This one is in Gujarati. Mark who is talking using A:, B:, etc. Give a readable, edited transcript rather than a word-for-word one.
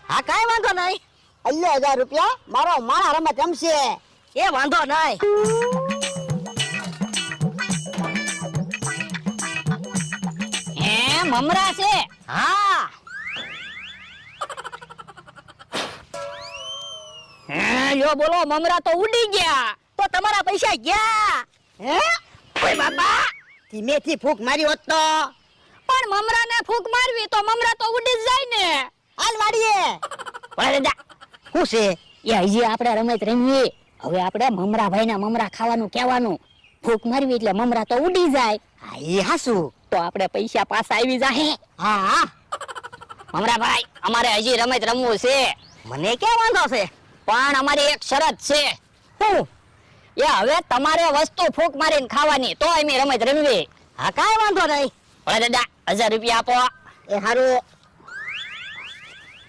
A: હા કાઈ વાંધો નહીં.
B: અલ્યો 1000 રૂપિયા મારો માણા રમત રમશે.
A: એ વાંધો નહીં. હે મમરા છે? હા. હે યો બોલો મમરા તો ઉડી ગયા. તો તમારા પૈસા ગયા.
B: હે
A: ઓય બાબા.
B: ધીમેથી ફૂંક મારી હોત તો.
A: પણ મમરાને ફૂંક મારવી તો મમરા તો ઉડી જ જાય ને.
B: હાલ વાડીએ.
A: પણ દાદા
B: શું છે?
A: એ હજી આપણે રમત રમવી. હવે આપણે મમરા ભાઈના મમરા ખાવાનું કહેવાનું. ફૂંક મારવી એટલે મમરા તો ઉડી જાય.
B: હા એ હાસુ.
A: તો આપણે પૈસા પાછા આવી જાહે.
B: હા હા
A: મમરા ભાઈ અમારે હજી રમત રમવું છે.
B: મને ક્યાં વાંધો છે?
A: પણ અમારી એક શરત છે.
B: હું?
A: એ હવે તમારે વસ્તુ ફૂંક મારીને ખાવાની તો અમે રમત રમવી.
B: હા કાઈ વાંધો નહીં.
A: પણ દાદા 1000 રૂપિયા આપો.
B: એ હારું.